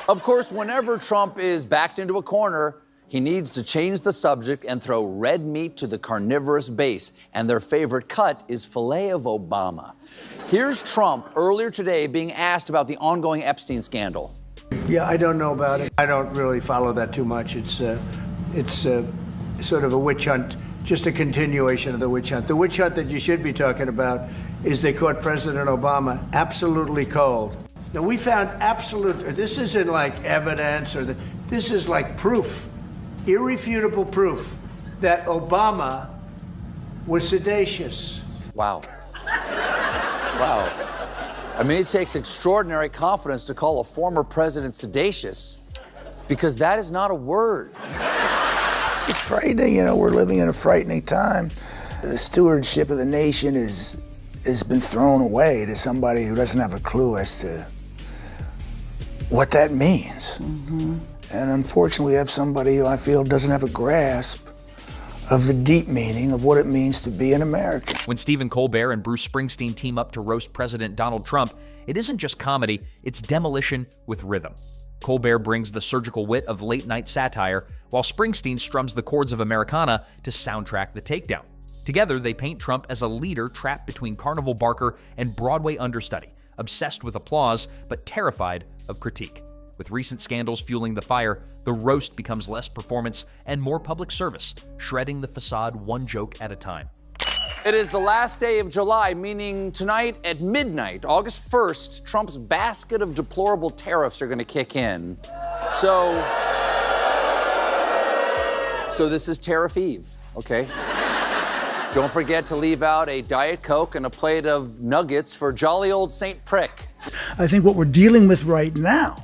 Of course, whenever Trump is backed into a corner, he needs to change the subject and throw red meat to the carnivorous base. And their favorite cut is filet of Obama. Here's Trump earlier today being asked about the ongoing Epstein scandal. Yeah, I don't know about it. I don't really follow that too much. It's sort of a witch hunt, just a continuation of the witch hunt. The witch hunt that you should be talking about is they caught President Obama absolutely cold. Now, we found this isn't like evidence this is like proof, irrefutable proof that Obama was sedacious. Wow. Wow. I mean, it takes extraordinary confidence to call a former president sedacious, because that is not a word. It's just frightening. We're living in a frightening time. The stewardship of the nation has been thrown away to somebody who doesn't have a clue as to what that means. Mm-hmm. And unfortunately, we have somebody who I feel doesn't have a grasp of the deep meaning of what it means to be an American. When Stephen Colbert and Bruce Springsteen team up to roast President Donald Trump, it isn't just comedy, it's demolition with rhythm. Colbert brings the surgical wit of late-night satire, while Springsteen strums the chords of Americana to soundtrack the takedown. Together, they paint Trump as a leader trapped between carnival barker and Broadway understudy, obsessed with applause but terrified of critique. With recent scandals fueling the fire, the roast becomes less performance and more public service, shredding the facade one joke at a time. It is the last day of July, meaning tonight at midnight, August 1st, Trump's basket of deplorable tariffs are going to kick in. So this is Tariff Eve, okay? Don't forget to leave out a Diet Coke and a plate of nuggets for jolly old Saint Prick. I think what we're dealing with right now,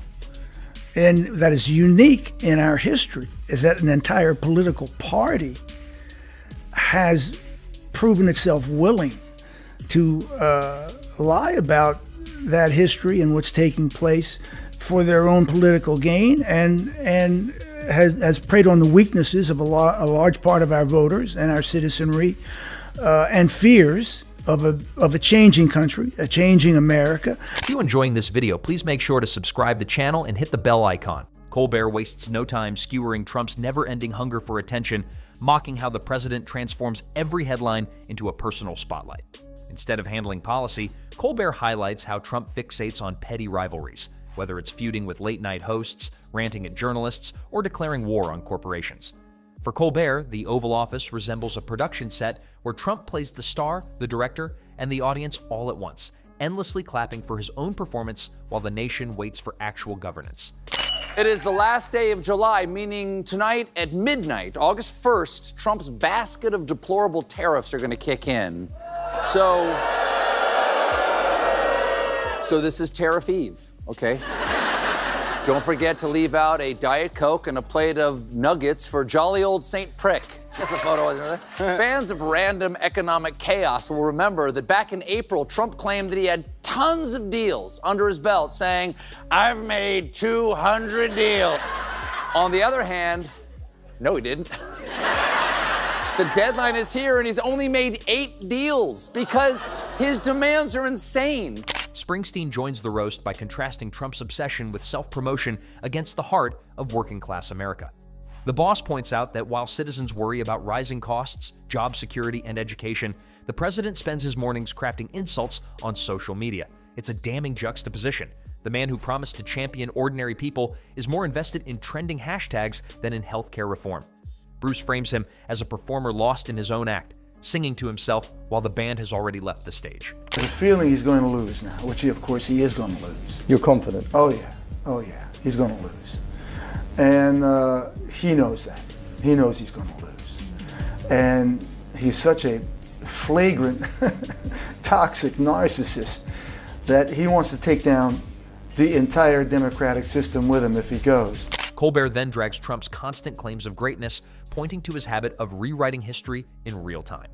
and that is unique in our history, is that an entire political party has proven itself willing to lie about that history and what's taking place for their own political gain, and has preyed on the weaknesses of a large part of our voters and our citizenry, and fears of a changing country, a changing America. If you're enjoying this video, please make sure to subscribe to the channel and hit the bell icon. Colbert wastes no time skewering Trump's never-ending hunger for attention, mocking how the president transforms every headline into a personal spotlight. Instead of handling policy, Colbert highlights how Trump fixates on petty rivalries, whether it's feuding with late-night hosts, ranting at journalists, or declaring war on corporations. For Colbert, the Oval Office resembles a production set where Trump plays the star, the director, and the audience all at once, endlessly clapping for his own performance while the nation waits for actual governance. It is the last day of July, meaning tonight at midnight, August 1st, Trump's basket of deplorable tariffs are going to kick in. So this is Tariff Eve, okay? Don't forget to leave out a Diet Coke and a plate of nuggets for jolly old Saint Prick. That's the photo, isn't it? Fans of random economic chaos will remember that back in April, Trump claimed that he had tons of deals under his belt, saying, "I've made 200 deals." On the other hand, no, he didn't. The deadline is here, and he's only made 8 deals because his demands are insane. Springsteen joins the roast by contrasting Trump's obsession with self-promotion against the heart of working-class America. The boss points out that while citizens worry about rising costs, job security, and education, the president spends his mornings crafting insults on social media. It's a damning juxtaposition. The man who promised to champion ordinary people is more invested in trending hashtags than in healthcare reform. Bruce frames him as a performer lost in his own act, singing to himself while the band has already left the stage. The feeling he's going to lose now, which of course he is going to lose. You're confident? Oh yeah, he's going to lose. And he knows that. He knows he's going to lose. And he's such a flagrant, toxic narcissist that he wants to take down the entire democratic system with him if he goes. Colbert then drags Trump's constant claims of greatness, pointing to his habit of rewriting history in real time.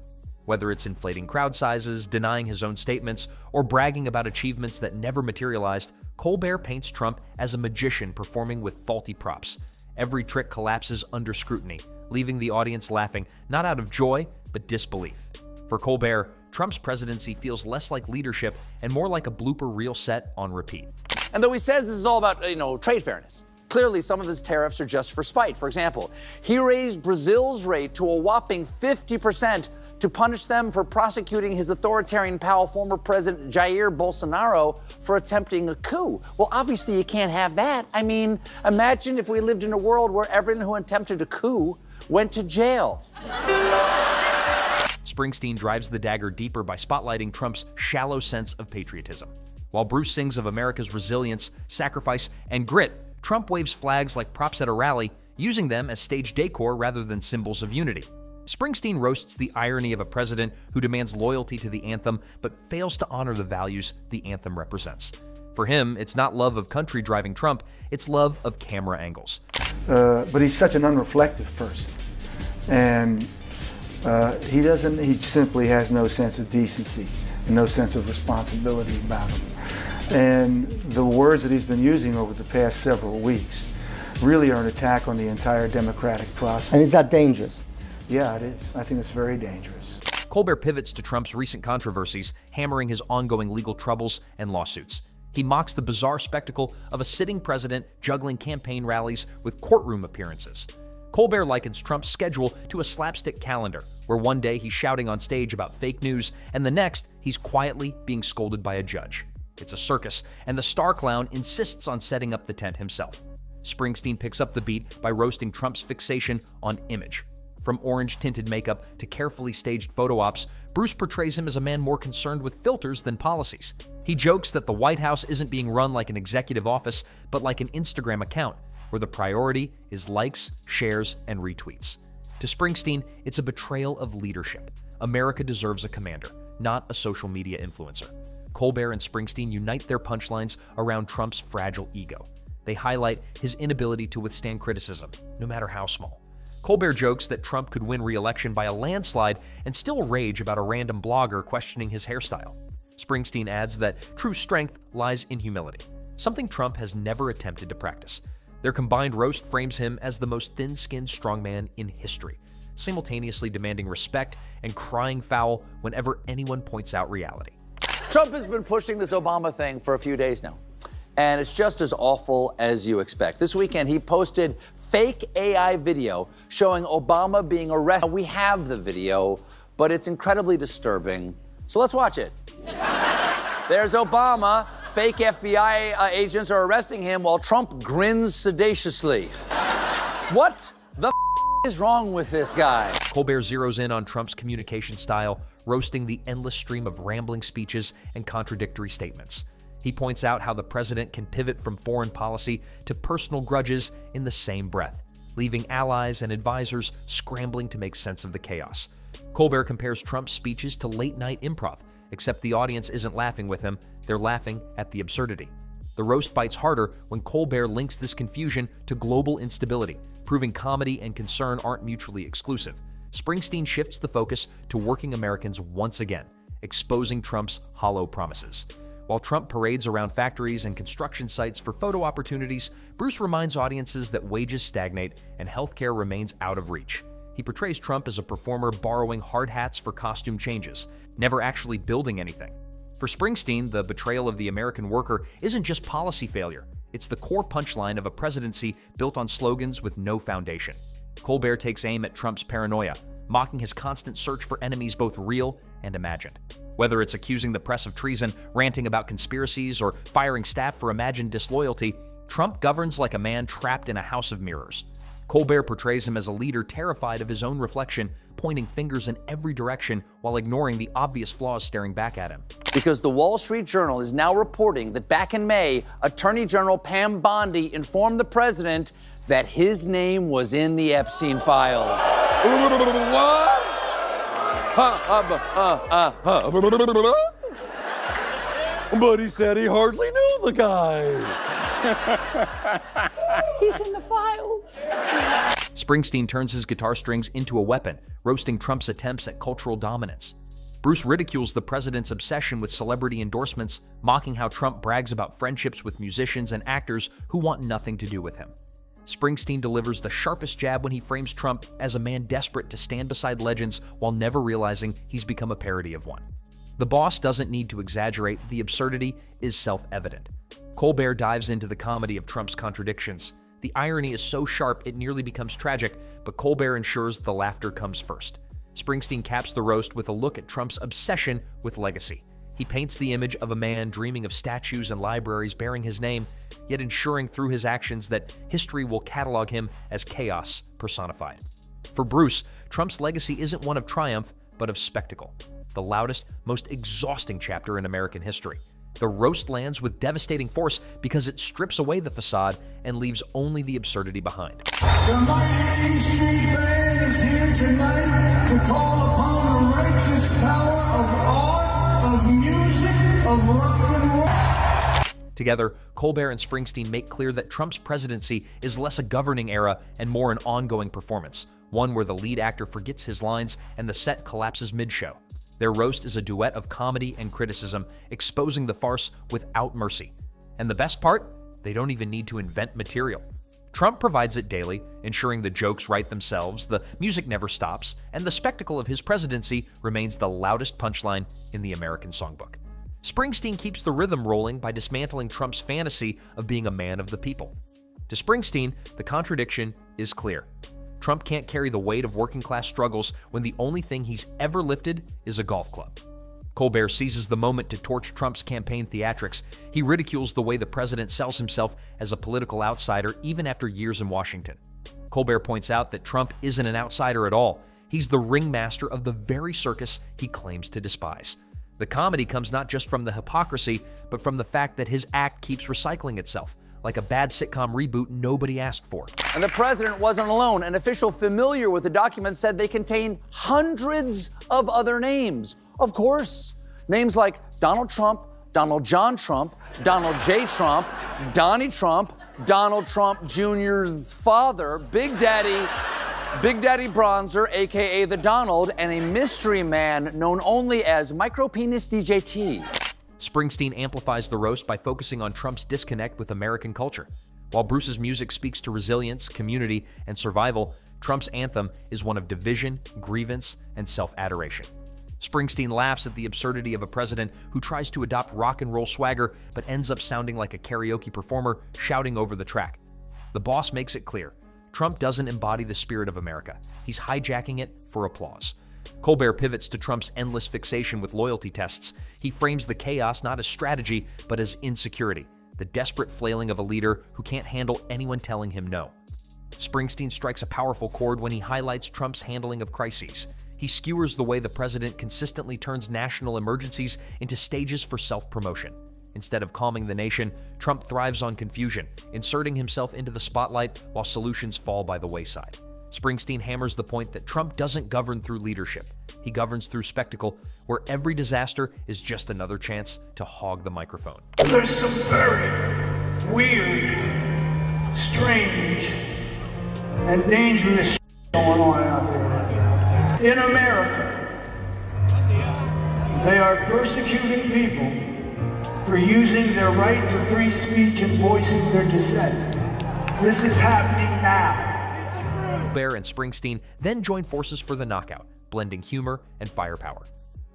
Whether it's inflating crowd sizes, denying his own statements, or bragging about achievements that never materialized, Colbert paints Trump as a magician performing with faulty props. Every trick collapses under scrutiny, leaving the audience laughing not out of joy, but disbelief. For Colbert, Trump's presidency feels less like leadership and more like a blooper reel set on repeat. And though he says this is all about, trade fairness, clearly some of his tariffs are just for spite. For example, he raised Brazil's rate to a whopping 50% to punish them for prosecuting his authoritarian pal, former President Jair Bolsonaro, for attempting a coup. Well, obviously you can't have that. I mean, imagine if we lived in a world where everyone who attempted a coup went to jail. Springsteen drives the dagger deeper by spotlighting Trump's shallow sense of patriotism. While Bruce sings of America's resilience, sacrifice, and grit, Trump waves flags like props at a rally, using them as stage decor rather than symbols of unity. Springsteen roasts the irony of a president who demands loyalty to the anthem but fails to honor the values the anthem represents. For him, it's not love of country driving Trump, it's love of camera angles. But he's such an unreflective person. And he simply has no sense of decency and no sense of responsibility about him. And the words that he's been using over the past several weeks really are an attack on the entire democratic process. And is that dangerous? Yeah, it is. I think it's very dangerous. Colbert pivots to Trump's recent controversies, hammering his ongoing legal troubles and lawsuits. He mocks the bizarre spectacle of a sitting president juggling campaign rallies with courtroom appearances. Colbert likens Trump's schedule to a slapstick calendar, where one day he's shouting on stage about fake news, and the next he's quietly being scolded by a judge. It's a circus, and the star clown insists on setting up the tent himself. Springsteen picks up the beat by roasting Trump's fixation on image. From orange-tinted makeup to carefully staged photo ops, Bruce portrays him as a man more concerned with filters than policies. He jokes that the White House isn't being run like an executive office, but like an Instagram account, where the priority is likes, shares, and retweets. To Springsteen, it's a betrayal of leadership. America deserves a commander, not a social media influencer. Colbert and Springsteen unite their punchlines around Trump's fragile ego. They highlight his inability to withstand criticism, no matter how small. Colbert jokes that Trump could win re-election by a landslide and still rage about a random blogger questioning his hairstyle. Springsteen adds that true strength lies in humility, something Trump has never attempted to practice. Their combined roast frames him as the most thin-skinned strongman in history, simultaneously demanding respect and crying foul whenever anyone points out reality. Trump has been pushing this Obama thing for a few days now, and it's just as awful as you expect. This weekend, he posted fake AI video showing Obama being arrested. We have the video, but it's incredibly disturbing. So let's watch it. There's Obama. Fake FBI agents are arresting him while Trump grins sedaciously. What the is wrong with this guy? Colbert zeroes in on Trump's communication style, roasting the endless stream of rambling speeches and contradictory statements. He points out how the president can pivot from foreign policy to personal grudges in the same breath, leaving allies and advisors scrambling to make sense of the chaos. Colbert compares Trump's speeches to late-night improv, except the audience isn't laughing with him, they're laughing at the absurdity. The roast bites harder when Colbert links this confusion to global instability, proving comedy and concern aren't mutually exclusive. Springsteen shifts the focus to working Americans once again, exposing Trump's hollow promises. While Trump parades around factories and construction sites for photo opportunities, Bruce reminds audiences that wages stagnate and healthcare remains out of reach. He portrays Trump as a performer borrowing hard hats for costume changes, never actually building anything. For Springsteen, the betrayal of the American worker isn't just policy failure, it's the core punchline of a presidency built on slogans with no foundation. Colbert takes aim at Trump's paranoia, mocking his constant search for enemies both real and imagined. Whether it's accusing the press of treason, ranting about conspiracies, or firing staff for imagined disloyalty, Trump governs like a man trapped in a house of mirrors. Colbert portrays him as a leader terrified of his own reflection, pointing fingers in every direction while ignoring the obvious flaws staring back at him. Because the Wall Street Journal is now reporting that back in May, Attorney General Pam Bondi informed the president that his name was in the Epstein file. What? But he said he hardly knew the guy. He's in the file. Springsteen turns his guitar strings into a weapon, roasting Trump's attempts at cultural dominance. Bruce ridicules the president's obsession with celebrity endorsements, mocking how Trump brags about friendships with musicians and actors who want nothing to do with him. Springsteen delivers the sharpest jab when he frames Trump as a man desperate to stand beside legends while never realizing he's become a parody of one. The boss doesn't need to exaggerate, the absurdity is self-evident. Colbert dives into the comedy of Trump's contradictions. The irony is so sharp it nearly becomes tragic, but Colbert ensures the laughter comes first. Springsteen caps the roast with a look at Trump's obsession with legacy. He paints the image of a man dreaming of statues and libraries bearing his name, yet ensuring through his actions that history will catalog him as chaos personified. For Bruce, Trump's legacy isn't one of triumph, but of spectacle. The loudest, most exhausting chapter in American history. The roast lands with devastating force because it strips away the facade and leaves only the absurdity behind. The mighty A Street Band is here tonight to call upon the righteous power of art, of music, of rock and roll. Together, Colbert and Springsteen make clear that Trump's presidency is less a governing era and more an ongoing performance, one where the lead actor forgets his lines and the set collapses mid-show. Their roast is a duet of comedy and criticism, exposing the farce without mercy. And the best part? They don't even need to invent material. Trump provides it daily, ensuring the jokes write themselves, the music never stops, and the spectacle of his presidency remains the loudest punchline in the American songbook. Springsteen keeps the rhythm rolling by dismantling Trump's fantasy of being a man of the people. To Springsteen, the contradiction is clear. Trump can't carry the weight of working-class struggles when the only thing he's ever lifted is a golf club. Colbert seizes the moment to torch Trump's campaign theatrics. He ridicules the way the president sells himself as a political outsider even after years in Washington. Colbert points out that Trump isn't an outsider at all. He's the ringmaster of the very circus he claims to despise. The comedy comes not just from the hypocrisy, but from the fact that his act keeps recycling itself, like a bad sitcom reboot nobody asked for. And the president wasn't alone. An official familiar with the documents said they contain hundreds of other names. Of course, names like Donald Trump, Donald John Trump, Donald J. Trump, Donnie Trump, Donald Trump Jr.'s father, Big Daddy Bronzer, aka the Donald, and a mystery man known only as Micropenis DJT. Springsteen amplifies the roast by focusing on Trump's disconnect with American culture. While Bruce's music speaks to resilience, community, and survival, Trump's anthem is one of division, grievance, and self-adoration. Springsteen laughs at the absurdity of a president who tries to adopt rock and roll swagger but ends up sounding like a karaoke performer shouting over the track. The boss makes it clear. Trump doesn't embody the spirit of America. He's hijacking it for applause. Colbert pivots to Trump's endless fixation with loyalty tests. He frames the chaos not as strategy, but as insecurity, the desperate flailing of a leader who can't handle anyone telling him no. Springsteen strikes a powerful chord when he highlights Trump's handling of crises. He skewers the way the president consistently turns national emergencies into stages for self-promotion. Instead of calming the nation, Trump thrives on confusion, inserting himself into the spotlight while solutions fall by the wayside. Springsteen hammers the point that Trump doesn't govern through leadership. He governs through spectacle, where every disaster is just another chance to hog the microphone. There's some very weird, strange, and dangerous going on out there right now. In America, they are persecuting people for using their right to free speech and voicing their dissent. This is happening now. Colbert and Springsteen then join forces for the knockout, blending humor and firepower.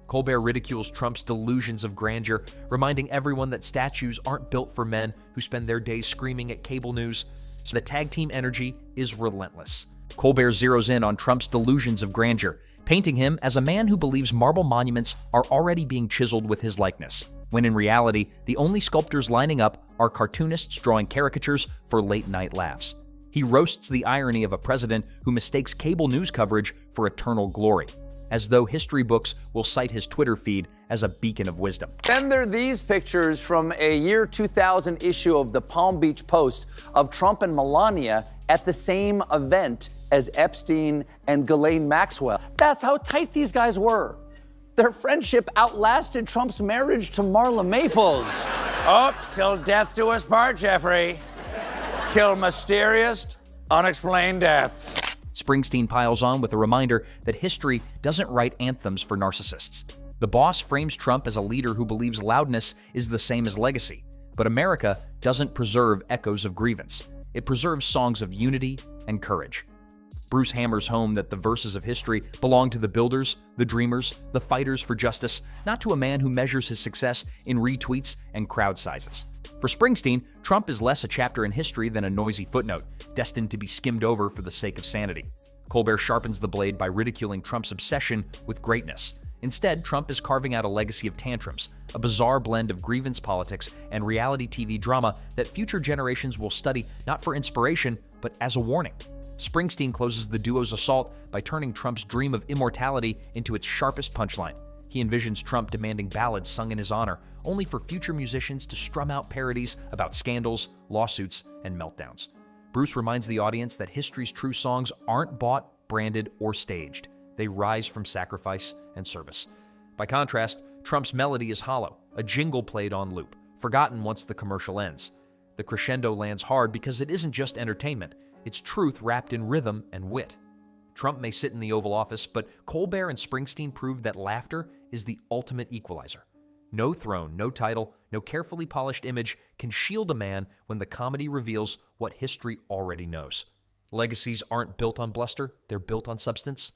Colbert ridicules Trump's delusions of grandeur, reminding everyone that statues aren't built for men who spend their days screaming at cable news, so the tag team energy is relentless. Colbert zeroes in on Trump's delusions of grandeur, painting him as a man who believes marble monuments are already being chiseled with his likeness, when in reality, the only sculptors lining up are cartoonists drawing caricatures for late-night laughs. He roasts the irony of a president who mistakes cable news coverage for eternal glory, as though history books will cite his Twitter feed as a beacon of wisdom. Then there are these pictures from a year 2000 issue of the Palm Beach Post of Trump and Melania at the same event as Epstein and Ghislaine Maxwell. That's how tight these guys were. Their friendship outlasted Trump's marriage to Marla Maples. Up till death do us part, Jeffrey. Till mysterious, unexplained death. Springsteen piles on with a reminder that history doesn't write anthems for narcissists. The boss frames Trump as a leader who believes loudness is the same as legacy. But America doesn't preserve echoes of grievance. It preserves songs of unity and courage. Bruce hammers home that the verses of history belong to the builders, the dreamers, the fighters for justice, not to a man who measures his success in retweets and crowd sizes. For Springsteen, Trump is less a chapter in history than a noisy footnote, destined to be skimmed over for the sake of sanity. Colbert sharpens the blade by ridiculing Trump's obsession with greatness. Instead, Trump is carving out a legacy of tantrums, a bizarre blend of grievance politics and reality TV drama that future generations will study not for inspiration, but as a warning. Springsteen closes the duo's assault by turning Trump's dream of immortality into its sharpest punchline. He envisions Trump demanding ballads sung in his honor, only for future musicians to strum out parodies about scandals, lawsuits, and meltdowns. Bruce reminds the audience that history's true songs aren't bought, branded, or staged. They rise from sacrifice and service. By contrast, Trump's melody is hollow, a jingle played on loop, forgotten once the commercial ends. The crescendo lands hard because it isn't just entertainment, it's truth wrapped in rhythm and wit. Trump may sit in the Oval Office, but Colbert and Springsteen proved that laughter is the ultimate equalizer. No throne, no title, no carefully polished image can shield a man when the comedy reveals what history already knows. Legacies aren't built on bluster, they're built on substance.